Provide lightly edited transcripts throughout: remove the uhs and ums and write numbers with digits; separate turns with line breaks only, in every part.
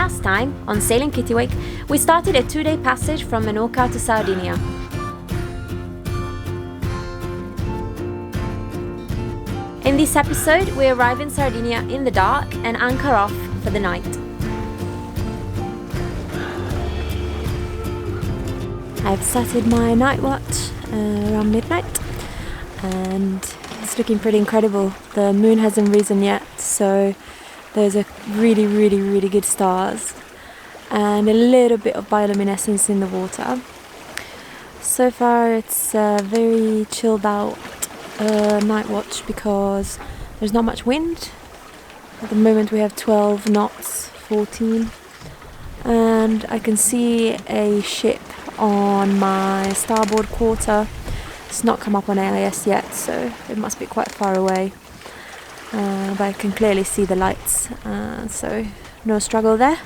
Last time, on Sailing Kittiwake, we started a 2-day passage from Menorca to Sardinia. In this episode, we arrive in Sardinia in the dark and anchor off for the night. I've started my night watch around midnight and it's looking pretty incredible. The moon hasn't risen yet, so there's a really good stars and a little bit of bioluminescence in the water. So far it's a very chilled out night watch because there's not much wind. At the moment we have 12 knots, 14, and I can see a ship on my starboard quarter. It's not come up on AIS yet, so it must be quite far away, but I can clearly see the lights, so no struggle there.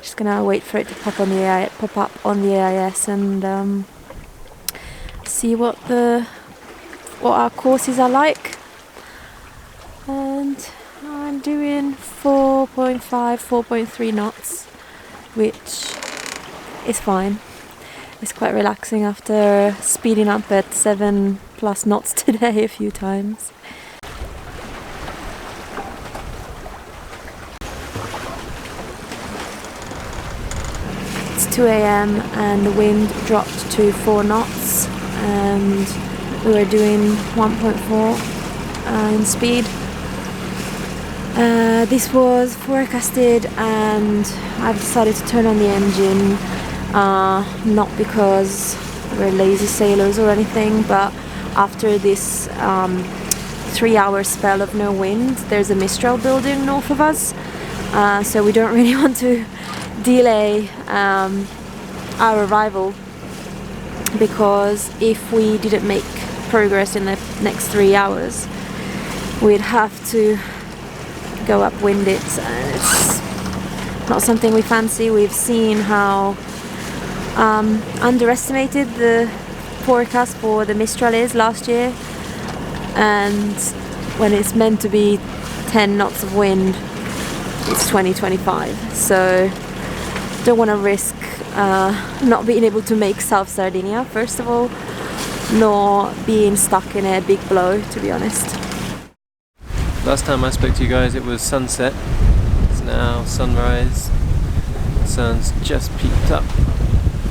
Just gonna wait for it to pop up on the AIS and see what our courses are like. And I'm doing 4.5, 4.3 knots, which is fine. It's quite relaxing after speeding up at 7+ knots today a few times. It's 2 a.m. and the wind dropped to 4 knots and we were doing 1.4 in speed. This was forecasted and I've decided to turn on the engine, not because we're lazy sailors or anything, but after this 3-hour spell of no wind, there's a mistral building north of us, so we don't really want to delay our arrival, because if we didn't make progress in the next 3 hours, we'd have to go upwind it, and it's not something we fancy. We've seen how underestimated the forecast for the Mistral is last year, and when it's meant to be 10 knots of wind, it's 20-25, so don't want to risk not being able to make South Sardinia, first of all, nor being stuck in a big blow, to be honest.
Last time I spoke to you guys it was sunset. It's now sunrise. The sun's just peaked up.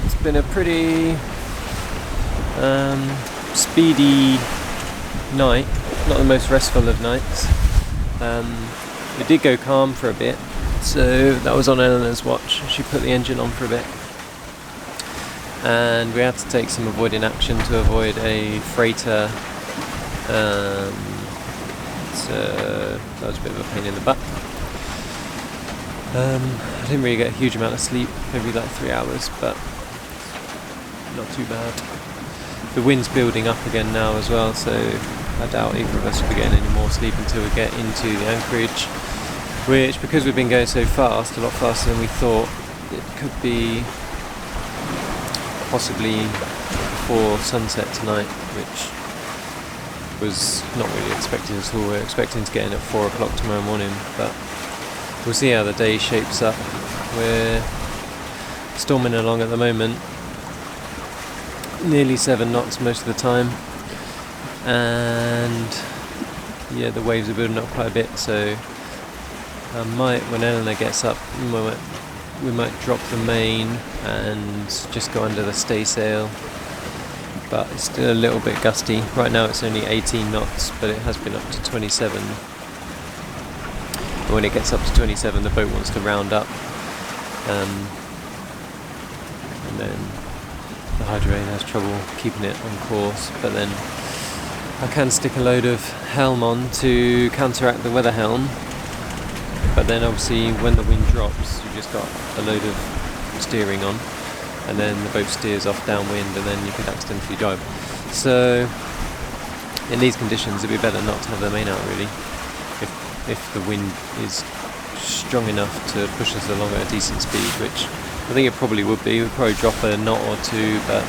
It's been a pretty speedy night, not the most restful of nights. It did go calm for a bit, so that was on Eleanor's watch. She put the engine on for a bit. And we had to take some avoiding action to avoid a freighter, so that was a bit of a pain in the butt. I didn't really get a huge amount of sleep, maybe like 3 hours, but not too bad. The wind's building up again now as well, so I doubt either of us will be getting any more sleep until we get into the anchorage, which, because we've been going so fast, a lot faster than we thought, it could be possibly before sunset tonight, which was not really expected at all. We're expecting to get in at 4 o'clock tomorrow morning, but we'll see how the day shapes up. We're storming along at the moment, nearly 7 knots most of the time, and yeah, the waves are building up quite a bit, so I might, when Eleanor gets up, we might drop the main and just go under the staysail, but it's still a little bit gusty. Right now it's only 18 knots, but it has been up to 27. And when it gets up to 27, the boat wants to round up, and then the hydroane has trouble keeping it on course, but then I can stick a load of helm on to counteract the weather helm. But then obviously when the wind drops, you've just got a load of steering on, and then the boat steers off downwind, and then you could accidentally drive. So in these conditions it'd be better not to have the main out, really, if the wind is strong enough to push us along at a decent speed, which I think it probably would be. We'd probably drop a knot or two, but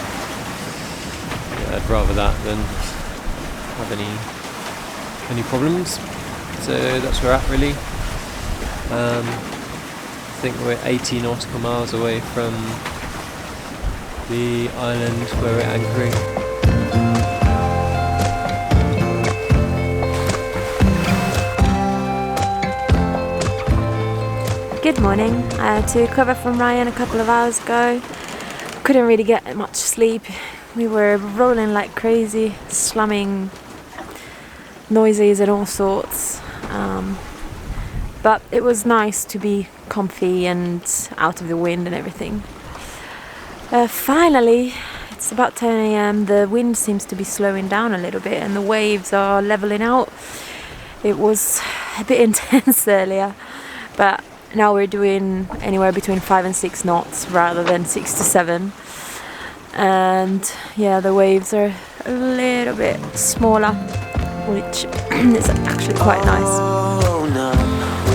yeah, I'd rather that than have any problems. So that's where we're at, really. think we're 80 nautical miles away from the island where we're anchoring.
Good morning. I had to recover from Ryan a couple of hours ago. Couldn't really get much sleep. We were rolling like crazy, slumming noises and all sorts. But it was nice to be comfy and out of the wind and everything. Finally, it's about 10 a.m. The wind seems to be slowing down a little bit and the waves are leveling out. It was a bit intense earlier, but now we're doing anywhere between 5 and 6 knots rather than 6 to 7. And yeah, the waves are a little bit smaller, which is actually quite nice.
Oh no,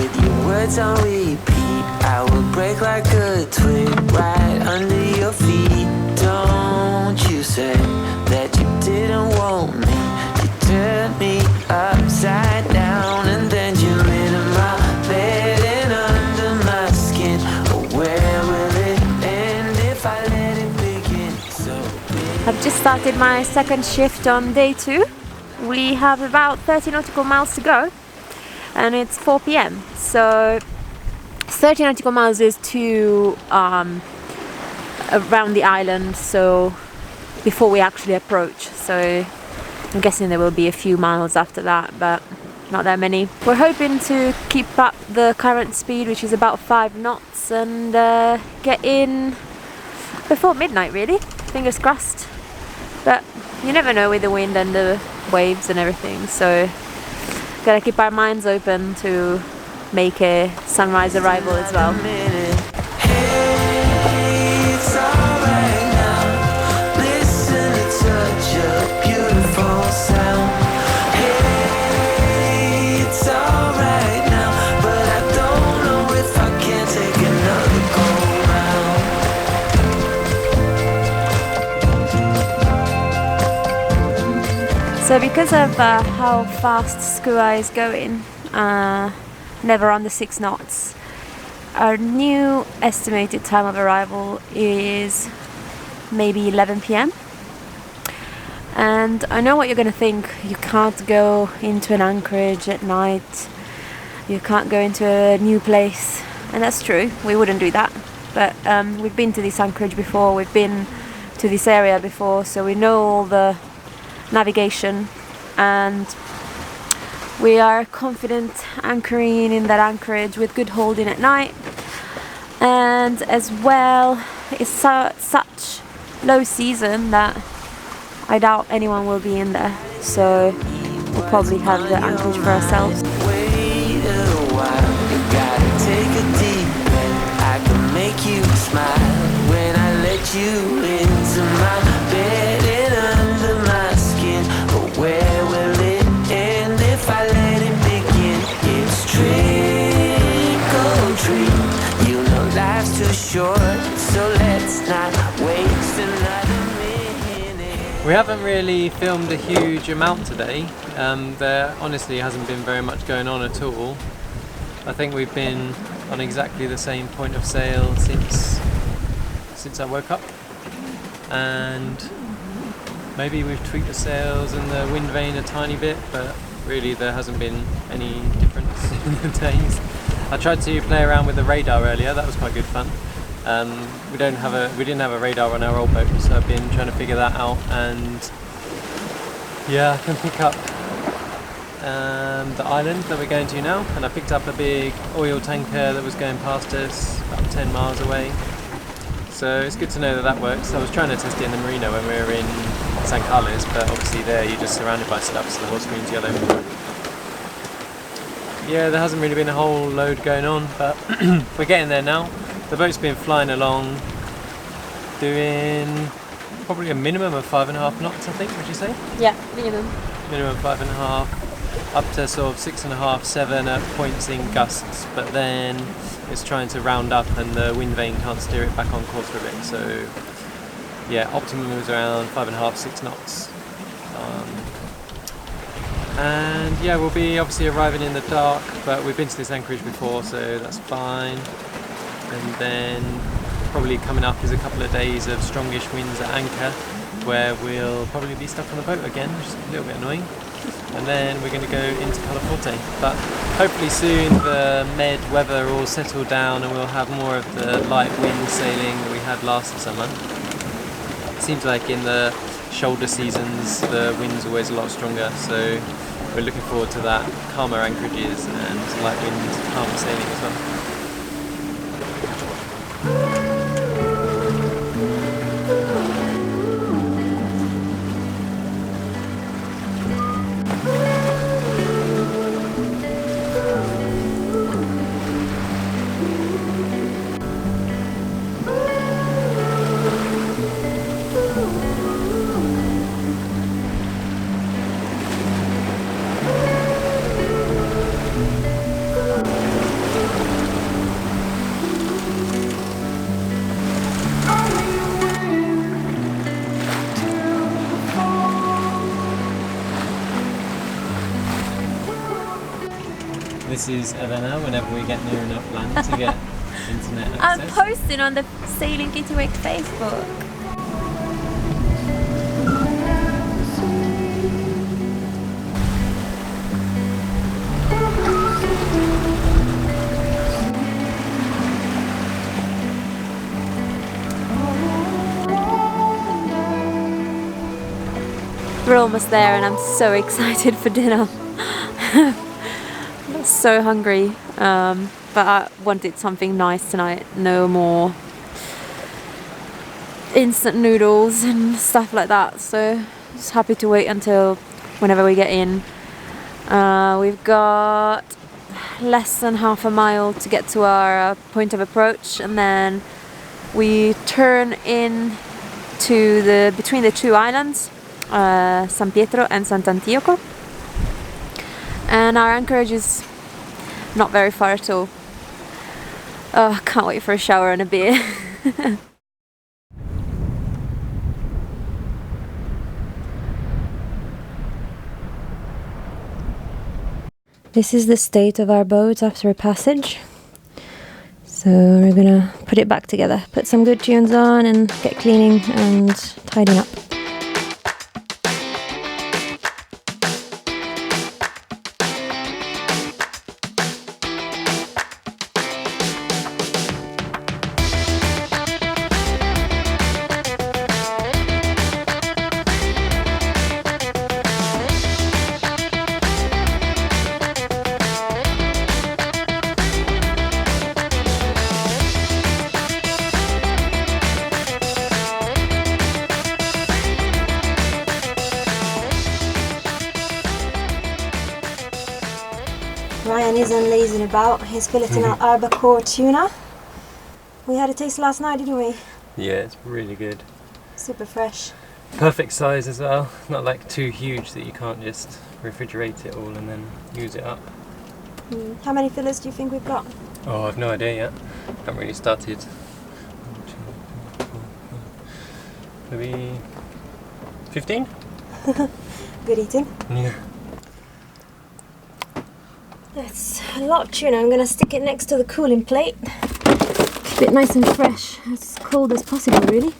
with your words on repeat, I will break like a twig right under your feet. Don't you say that you didn't want me. You turned me upside down and then you lit my bed and under my skin. Oh, where will it end if I let it begin? So
I've just started my second shift on day 2. We have about 30 nautical miles to go and it's 4 p.m. So 30 nautical miles is to around the island, so before we actually approach. So I'm guessing there will be a few miles after that, but not that many. We're hoping to keep up the current speed, which is about 5 knots, and get in before midnight, really. Fingers crossed. But you never know with the wind and the waves and everything, so gotta keep our minds open to make a sunrise arrival as well. So because of how fast Skua is going, never under 6 knots, our new estimated time of arrival is maybe 11 p.m. And I know what you're going to think. You can't go into an anchorage at night. You can't go into a new place. And that's true. We wouldn't do that. But we've been to this anchorage before. We've been to this area before. So we know all the navigation, and we are confident anchoring in that anchorage with good holding at night. And as well, it's such low season that I doubt anyone will be in there, so we'll probably have the anchorage for ourselves.
Wait a while, you gotta take a deep breath. I can make you smile when I let you into my bed and under my skin. But where will it end if I let it begin? It's trick or treat. You know life's too short, so let's not waste another minute.
We haven't really filmed a huge amount today. There honestly hasn't been very much going on at all. I think we've been on exactly the same point of sail since I woke up, and maybe we've tweaked the sails and the wind vane a tiny bit, but really there hasn't been any difference in the days. I tried to play around with the radar earlier. That was quite good fun. We didn't have a radar on our old boat, so I've been trying to figure that out, and yeah, I can pick up the island that we're going to now, and I picked up a big oil tanker that was going past us about 10 miles away, so it's good to know that that works. I was trying to test it in the marina when we were in St. Carlos, but obviously there you're just surrounded by stuff, so the whole screen's yellow. Yeah, there hasn't really been a whole load going on, but we're getting there now. The boat's been flying along, doing probably a minimum of 5.5 knots, I think, would you say?
Yeah, minimum.
Minimum 5.5, up to sort of 6.5, 7 at points in gusts, but then it's trying to round up and the wind vane can't steer it back on course for a bit, so yeah, optimum is around 5.5, 6 knots. And yeah, we'll be obviously arriving in the dark, but we've been to this anchorage before, so that's fine. and then probably coming up is a couple of days of strongish winds at anchor, where we'll probably be stuck on the boat again, which is a little bit annoying. And then we're going to go into Calaforte, but hopefully soon the Med weather will settle down and we'll have more of the light wind sailing that we had last summer. It seems like in the shoulder seasons the wind's always a lot stronger, so we're looking forward to that, calmer anchorages and light wind, calmer sailing as well. This is Elena whenever we get near enough land to get internet access.
I'm posting on the Sailing Kittiwake Facebook. We're almost there and I'm so excited for dinner. I'm so hungry, but I wanted something nice tonight. No more instant noodles and stuff like that, so just happy to wait until whenever we get in. We've got less than half a mile to get to our point of approach, and then we turn in to between the two islands, San Pietro and Sant'Antioco, and our anchorage is not very far at all. Oh, can't wait for a shower and a beer. This is the state of our boat after a passage. So we're gonna put it back together, put some good tunes on and get cleaning and tidying up. Ryan isn't lazing about, he's filleting out albacore tuna. We had a taste last night, didn't we?
Yeah, it's really good.
Super fresh.
Perfect size as well, not like too huge that you can't just refrigerate it all and then use it up.
How many fillets do you think we've got?
Oh, I've no idea yet. Haven't really started. Maybe 15?
Good eating.
Yeah.
That's a lot of tuna. I'm going to stick it next to the cooling plate. Keep it nice and fresh, as cold as possible really.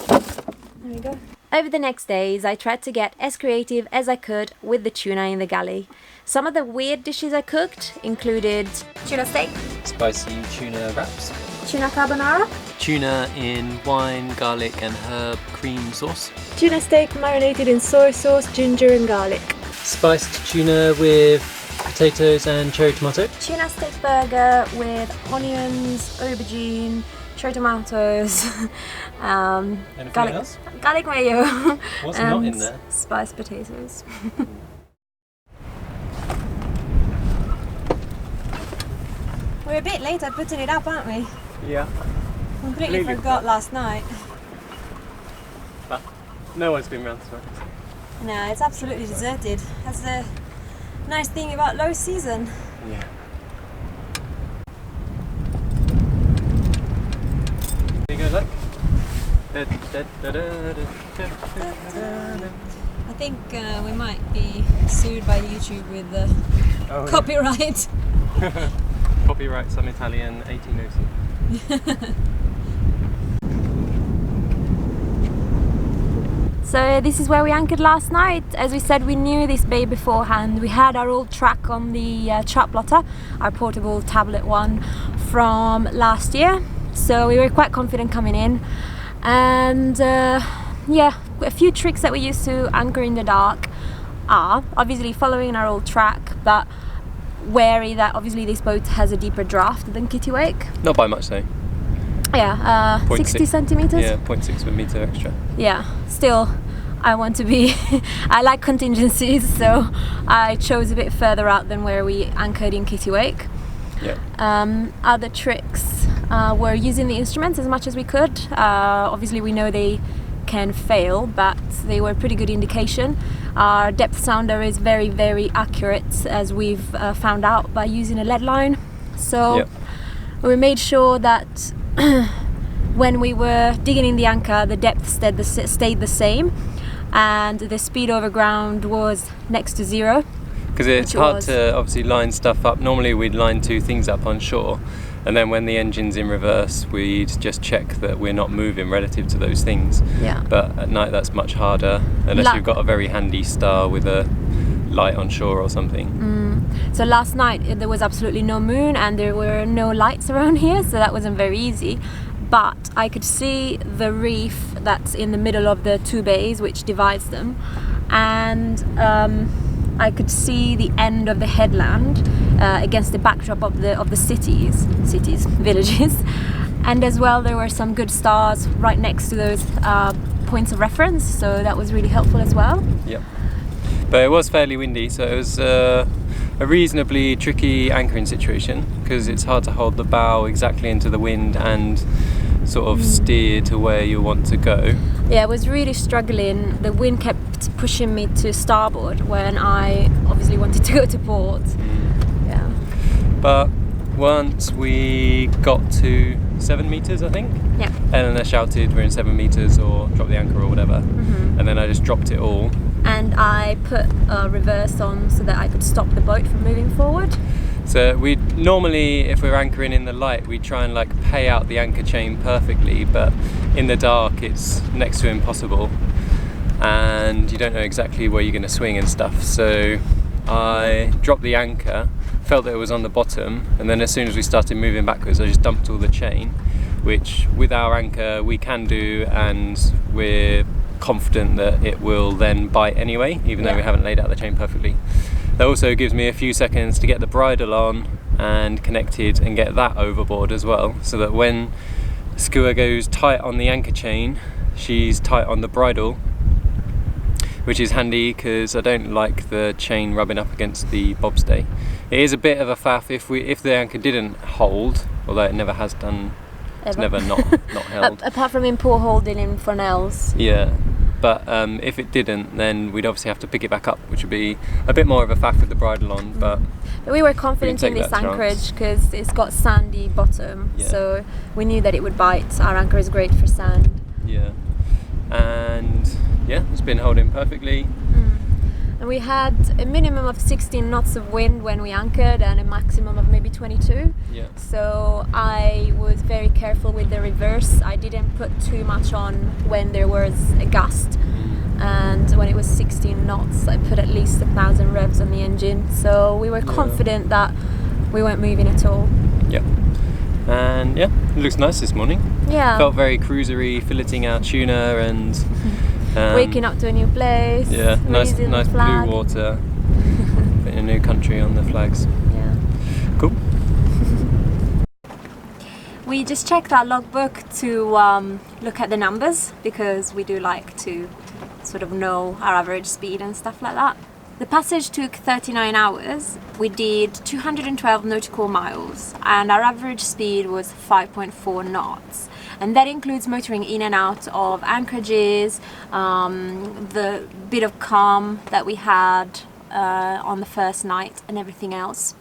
There we go. Over the next days I tried to get as creative as I could with the tuna in the galley. Some of the weird dishes I cooked included tuna steak,
Spicy tuna wraps,
tuna carbonara,
tuna in wine, garlic and herb cream sauce,
tuna steak marinated in soy sauce, ginger and garlic,
spiced tuna with potatoes and cherry tomato,
tuna steak burger with onions, aubergine, cherry tomatoes, garlic mayo,
What's
and
not in there?
Spiced potatoes. We're a bit late at putting it up, aren't we?
Yeah.
Completely forgot last night.
But no one's been round tonight.
No, it's absolutely deserted. That's the nice thing about low season.
Yeah. There you go, look.
I think we might be sued by YouTube with copyright.
Copyright some Italian 1806.
So this is where we anchored last night. As we said, we knew this bay beforehand. We had our old track on the chart plotter, our portable tablet one from last year. So we were quite confident coming in. And yeah, a few tricks that we use to anchor in the dark are obviously following our old track, but wary that obviously this boat has a deeper draft than Kittiwake.
Not by much though.
Yeah, 60 centimeters.
Yeah, 0.6 meter extra.
Yeah, still I want to be I like contingencies, so I chose a bit further out than where we anchored in Kittiwake.
Yeah.
Other tricks were using the instruments as much as we could. Obviously we know they can fail, but they were a pretty good indication. Our depth sounder is very, very accurate, as we've found out by using a lead line. So
Yep.
we made sure that when we were digging in the anchor, the depth stayed the same, and the speed over ground was next to zero.
Because it's hard to obviously line stuff up. Normally we'd line two things up on shore, and then when the engine's in reverse, we'd just check that we're not moving relative to those things.
Yeah.
But at night that's much harder, unless you've got a very handy star with a light on shore or something.
So last night there was absolutely no moon and there were no lights around here, so that wasn't very easy. But I could see the reef that's in the middle of the two bays which divides them, and I could see the end of the headland against the backdrop of the cities, villages, and as well there were some good stars right next to those points of reference, so that was really helpful as well.
Yep. But it was fairly windy, so it was a reasonably tricky anchoring situation, because it's hard to hold the bow exactly into the wind and sort of steer to where you want to go.
Yeah, I was really struggling. The wind kept pushing me to starboard when I obviously wanted to go to port. Yeah.
But once we got to 7 meters, I think,
Yeah.
Eleanor shouted we're in 7 meters or drop the anchor or whatever, and then I just dropped it all.
And I put a reverse on so that I could stop the boat from moving forward.
So we normally, if we're anchoring in the light, we try and like pay out the anchor chain perfectly, but in the dark it's next to impossible, and you don't know exactly where you're going to swing and stuff. So I dropped the anchor, felt that it was on the bottom, and then as soon as we started moving backwards I just dumped all the chain, which with our anchor we can do, and we're confident that it will then bite anyway, even though we haven't laid out the chain perfectly. That also gives me a few seconds to get the bridle on and connected and get that overboard as well, so that when Skua goes tight on the anchor chain, she's tight on the bridle, which is handy because I don't like the chain rubbing up against the bobstay. It is a bit of a faff if the anchor didn't hold, although it never has done. It's never not held.
Apart from in poor holding in Fornells.
Yeah, but if it didn't, then we'd obviously have to pick it back up, which would be a bit more of a faff with the bridle on. But
we were confident in this anchorage because it's got sandy bottom, so we knew that it would bite. Our anchor is great for sand.
Yeah, and yeah, it's been holding perfectly.
And we had a minimum of 16 knots of wind when we anchored and a maximum of maybe 22.
Yeah.
So I was very careful with the reverse. I didn't put too much on when there was a gust. And when it was 16 knots, I put at least 1,000 revs on the engine. So we were confident that we weren't moving at all.
Yeah. And yeah, it looks nice this morning.
Yeah.
Felt very cruisery, filleting our tuna and
waking up to a new place.
Yeah, nice
flag.
blue water. Putting a new country on the flags.
Yeah.
Cool.
We just checked our logbook to look at the numbers, because we do like to sort of know our average speed and stuff like that. The passage took 39 hours. We did 212 nautical miles and our average speed was 5.4 knots. And that includes motoring in and out of anchorages, the bit of calm that we had on the first night and everything else.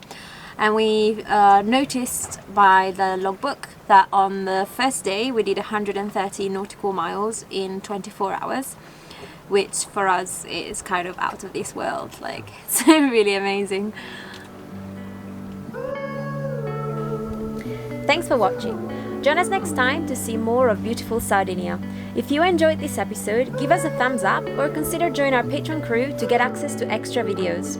And we noticed by the logbook that on the first day we did 130 nautical miles in 24 hours, which for us is kind of out of this world. Like, it's really amazing. Thanks for watching. Join us next time to see more of beautiful Sardinia. If you enjoyed this episode, give us a thumbs up or consider joining our Patreon crew to get access to extra videos.